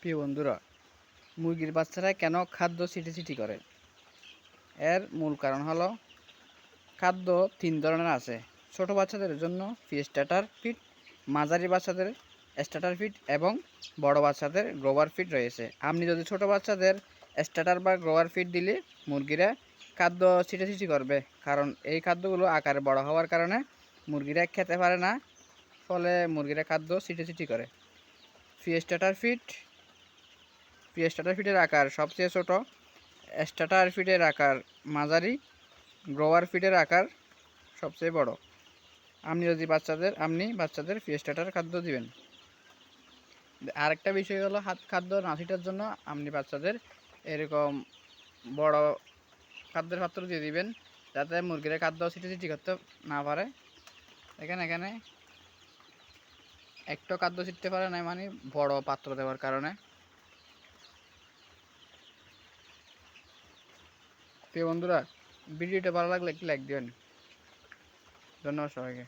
প্রিয় বন্ধুরা, মুরগির বাচ্চারা কেন খাদ্য ছিটিছিটি করে? এর মূল কারণ হলো খাদ্য তিন ধরনের আছে। ছোট বাচ্চাদের জন্য স্টার্টার ফিড, মাঝারি বাচ্চাদের স্টার্টার ফিড এবং বড় বাচ্চাদের গ্রোয়ার ফিড রয়েছে। আপনি যদি ছোট বাচ্চাদের স্টার্টার বা গ্রোয়ার ফিড দিলে মুরগিরা খাদ্য ছিটিছিটি করবে, কারণ এই খাদ্যগুলো আকারে বড় হওয়ার কারণে মুরগিরা খেতে পারে না, ফলে মুরগিরা খাদ্য ছিটিছিটি করে। স্টার্টার ফিডের আকার সবচেয়ে ছোট, স্টার্টার ফিডের আকার মাঝারি, গ্রোয়ার ফিডের আকার সবচেয়ে বড়। আপনি বাচ্চাদের স্টার্টার খাদ্য দিবেন। আরেকটা বিষয় হলো খাদ্য না ছিটার জন্য আপনি বাচ্চাদের এরকম বড় খাদ্যের পাত্র দিয়ে দিবেন, যাতে মুরগিরা খাদ্য ছিটিছিটি করতে না পারে। এখানে একটু খাদ্য ছিটতে পারে না, মানে বড় পাত্র দেওয়ার কারণে। প্রিয় বন্ধুরা, ভিডিওটা ভালো লাগলে একটি লাইক দিবেন। ধন্যবাদ সবাইকে।